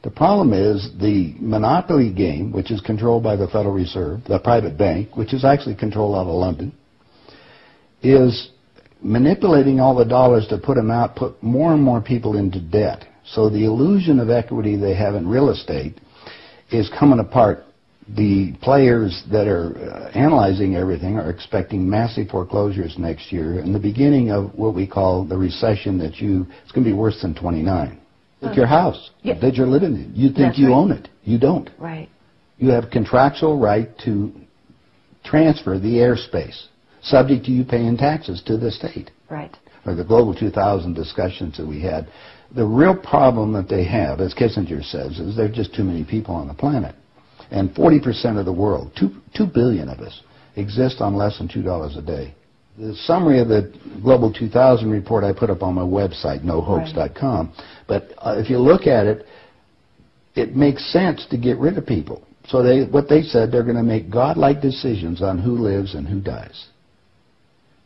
The problem is the monopoly game, which is controlled by the Federal Reserve, the private bank, which is actually controlled out of London, is manipulating all the dollars to put them out, put more and more people into debt. So the illusion of equity they have in real estate is coming apart. The players that are analyzing everything are expecting massive foreclosures next year and the beginning of what we call the recession it's going to be worse than 29. It's your house that you're living in. You think you own it. You don't. Right. You have contractual right to transfer the airspace, subject to you paying taxes to the state. Right. Or the Global 2000 discussions that we had. The real problem that they have, as Kissinger says, is there are just too many people on the planet. And 40% of the world, 2 billion of us, exist on less than $2 a day. The summary of the Global 2000 report I put up on my website, nohoax.com, but if you look at it, it makes sense to get rid of people. So what they said, they're going to make godlike decisions on who lives and who dies.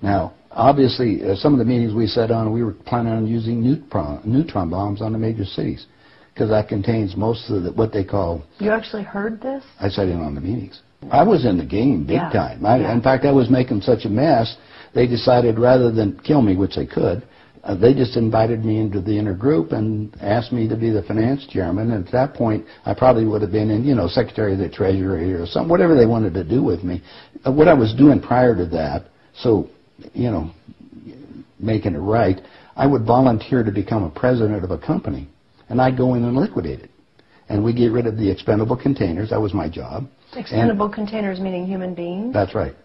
Now, obviously, some of the meetings we sat on, we were planning on using neutron bombs on the major cities, because that contains most of what they call... You actually heard this? I sat in on the meetings. I was in the game big time. In fact, I was making such a mess, they decided rather than kill me, which they could, they just invited me into the inner group and asked me to be the finance chairman. And at that point, I probably would have been in, Secretary of the Treasury or something, whatever they wanted to do with me. What I was doing prior to that, so, making it right, I would volunteer to become a president of a company. And I'd go in and liquidate it. And we get rid of the expendable containers. That was my job. Expendable containers meaning human beings? That's right.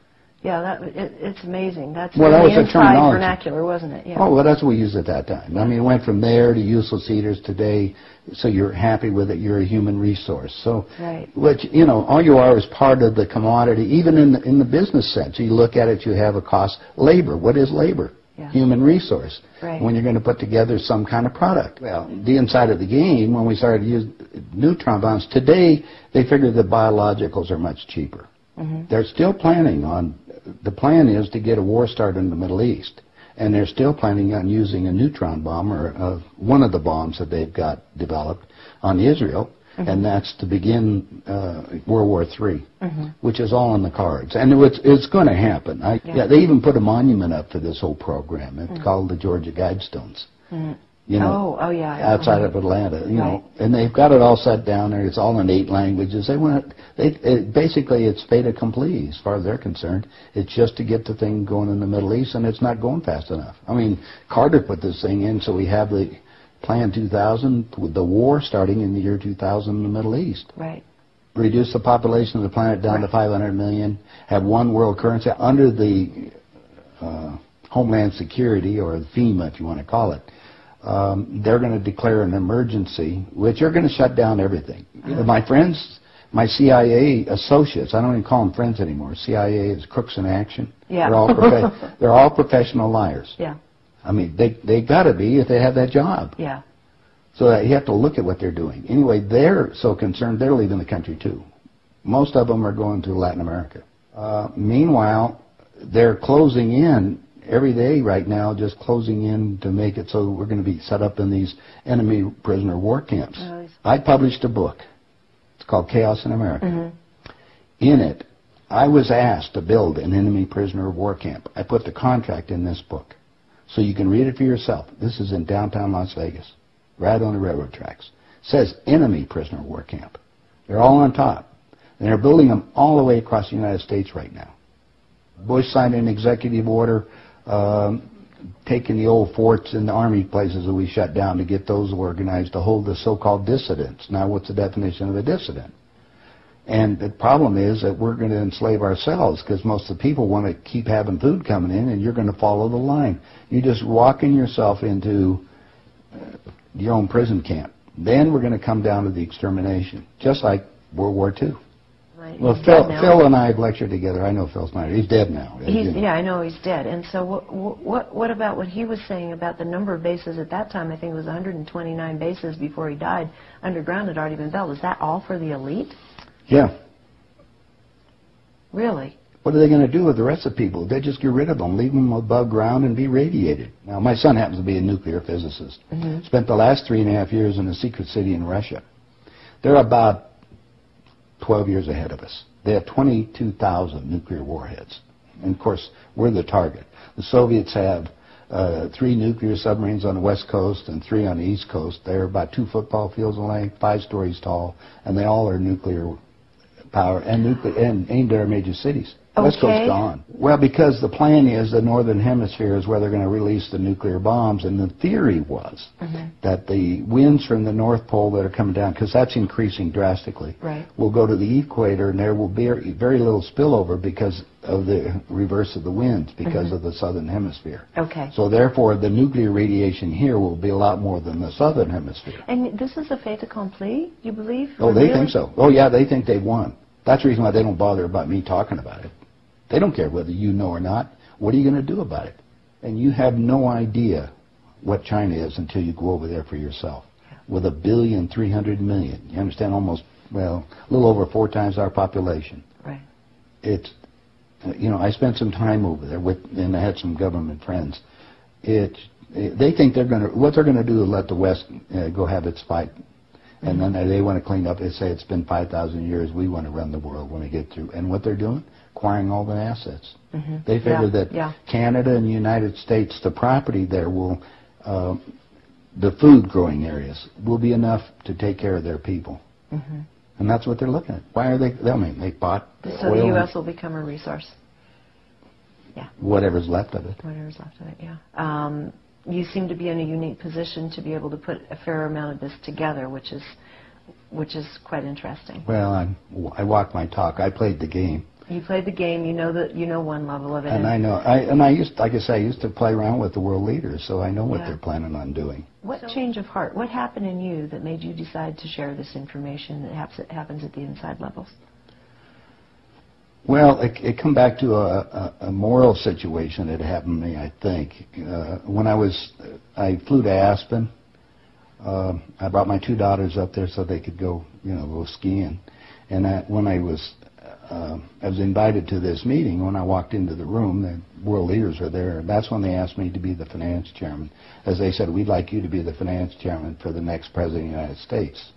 Yeah, it's amazing. That's that was the a terminology. vernacular, wasn't it? Yeah. Oh, well, that's what we used at that time. I mean, it went from there to useless eaters today. So you're happy with it. You're a human resource. So, which, all you are is part of the commodity. Even in the business sense, you look at it, you have a cost. Labor. What is labor? Yeah. Human resource. Right. When you're going to put together some kind of product. Well, the inside of the game, when we started to use neutron bombs, today they figure that biologicals are much cheaper. They're still planning on, the plan is to get a war started in the Middle East. And they're still planning on using a neutron bomb, or one of the bombs that they've got developed on Israel. And that's to begin World War III, which is all in the cards. And it's going to happen. They even put a monument up for this whole program. It's called the Georgia Guidestones. Outside of Atlanta, and they've got it all set down there. It's all in 8 languages. Basically, it's fait accompli as far as they're concerned. It's just to get the thing going in the Middle East, and it's not going fast enough. I mean, Carter put this thing in, so we have the Plan 2000, with the war starting in the year 2000 in the Middle East. Right. Reduce the population of the planet down to 500 million, have one world currency under the Homeland Security, or FEMA if you want to call it. They're going to declare an emergency, which are going to shut down everything. My friends, my CIA associates, I don't even call them friends anymore. CIA is crooks in action. Yeah. They're all professional liars. Yeah. I mean, they got to be if they have that job. Yeah. So you have to look at what they're doing. Anyway, they're so concerned, they're leaving the country too. Most of them are going to Latin America. Meanwhile, they're closing in every day right now, just closing in to make it so we're going to be set up in these enemy prisoner war camps. I published a book. It's called Chaos in America. In it, I was asked to build an enemy prisoner war camp. I put the contract in this book. So you can read it for yourself. This is in downtown Las Vegas, right on the railroad tracks. It says enemy prisoner war camp. They're all on top. And they're building them all the way across the United States right now. Bush signed an executive order taking the old forts and the army places that we shut down to get those organized to hold the so-called dissidents. Now, what's the definition of a dissident? And the problem is that we're going to enslave ourselves, because most of the people want to keep having food coming in, and you're going to follow the line. You're just walking yourself into your own prison camp. Then we're going to come down to the extermination, just like World War II. Right. Well, Phil and I have lectured together. I know Phil Snyder. He's dead now. Yeah, I know he's dead. And so what about what he was saying about the number of bases at that time? I think it was 129 bases before he died. Underground had already been built. Was that all for the elite? Yeah. Really? What are they going to do with the rest of the people? They just get rid of them, leave them above ground and be radiated. Now, my son happens to be a nuclear physicist. Spent the last 3.5 years in a secret city in Russia. They're about 12 years ahead of us. They have 22,000 nuclear warheads. And of course, we're the target. The Soviets have 3 nuclear submarines on the west coast and 3 on the east coast. They're about 2 football fields in length, 5 stories tall, and they all are nuclear power and aimed at our major cities. West Coast gone. Well, because the plan is the northern hemisphere is where they're going to release the nuclear bombs, and the theory was that the winds from the North Pole that are coming down, because that's increasing drastically, will go to the equator, and there will be very little spillover because of the reverse of the winds, because of the southern hemisphere. So therefore, the nuclear radiation here will be a lot more than the southern hemisphere. And this is a fait accompli, you believe? Oh, they think so. Oh, yeah, they think they've won. That's the reason why they don't bother about me talking about it. They don't care whether you know or not. What are you going to do about it? And you have no idea what China is until you go over there for yourself. With 1,300,000,000. You understand? Almost, well, a little over 4 times our population. Right. It's, you know, I spent some time over there and I had some government friends. They think what they're going to do is let the West go have its fight. And then they want to clean up. They say it's been 5,000 years. We want to run the world when we get through. And what they're doing? Acquiring all the assets. They figure that Canada and the United States, the property there will, the food growing areas will be enough to take care of their people. And that's what they're looking at. Why are they? I mean, they bought so oil. The U.S. will become a resource. Yeah. Whatever's left of it. Whatever's left of it. Yeah. You seem to be in a unique position to be able to put a fair amount of this together, which is quite interesting. Well, I walk my talk. I played the game. You played the game. You know one level of it. And I know. I used to play around with the world leaders, so I know what they're planning on doing. What change of heart? What happened in you that made you decide to share this information that happens at the inside levels? Well, it come back to a moral situation that happened to me, I think. When I flew to Aspen. I brought my 2 daughters up there so they could go skiing. And when I was invited to this meeting. When I walked into the room, the world leaders were there. That's when they asked me to be the finance chairman. As they said, we'd like you to be the finance chairman for the next president of the United States.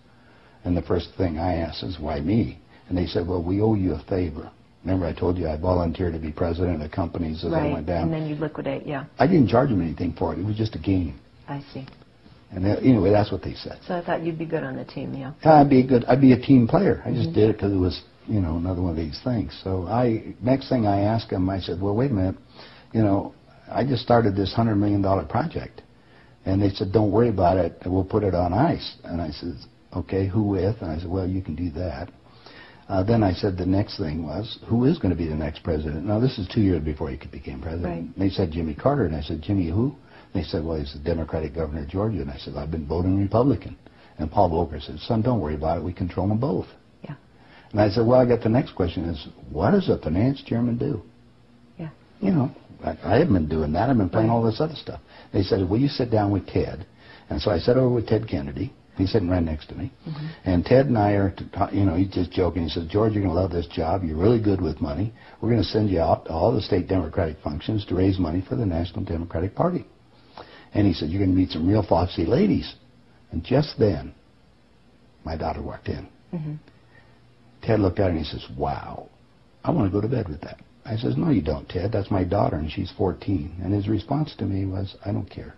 And the first thing I asked is, why me? And they said, well, we owe you a favor. Remember I told you I volunteered to be president of companies as I went down? And then you liquidate, yeah. I didn't charge them anything for it. It was just a game. I see. And anyway, that's what they said. So I thought you'd be good on the team, yeah. I'd be a team player. I just did it because it was, another one of these things. So next thing I asked them, I said, well, wait a minute. I just started this $100 million project. And they said, don't worry about it. We'll put it on ice. And I said, okay, who with? And I said, well, you can do that. Then I said the next thing was, who is going to be the next president? Now, this is 2 years before he became president. Right. They said Jimmy Carter. And I said, Jimmy who? They said, well, he's the Democratic governor of Georgia. And I said, I've been voting Republican. And Paul Volcker said, son, don't worry about it. We control them both. Yeah. And I said, well, I got the next question is, what does a finance chairman do? Yeah. I haven't been doing that. I've been playing all this other stuff. They said, will you sit down with Ted? And so I sat over with Ted Kennedy. He's sitting right next to me. And Ted and I are, he's just joking. He says, George, you're going to love this job. You're really good with money. We're going to send you out to all the state Democratic functions to raise money for the National Democratic Party. And he said, you're going to meet some real foxy ladies. And just then, my daughter walked in. Ted looked at her and he says, wow, I want to go to bed with that. I says, no, you don't, Ted. That's my daughter, and she's 14. And his response to me was, I don't care.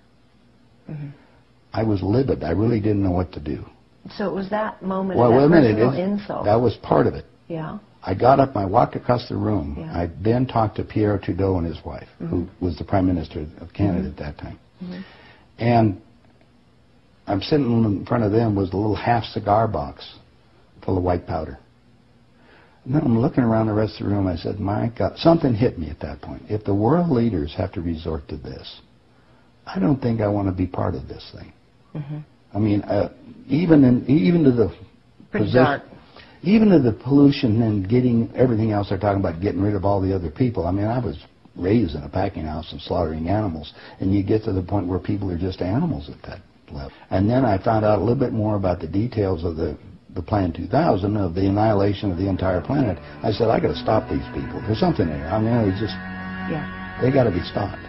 I was livid. I really didn't know what to do. So it was that moment, well, that wait a personal minute. insult. That was part of it. Yeah. I got up, I walked across the room. Yeah. I then talked to Pierre Trudeau and his wife, who was the Prime Minister of Canada at that time. And I'm sitting in front of them was a little half cigar box full of white powder. And then I'm looking around the rest of the room. I said, my God, something hit me at that point. If the world leaders have to resort to this, I don't think I want to be part of this thing. I mean, even to the dark. Even to the pollution and getting everything else they're talking about, getting rid of all the other people. I mean, I was raised in a packing house and slaughtering animals, and you get to the point where people are just animals at that level. And then I found out a little bit more about the details of the Plan 2000, of the annihilation of the entire planet. I said, I got to stop these people. There's something there. I mean, it's just, they got to be stopped.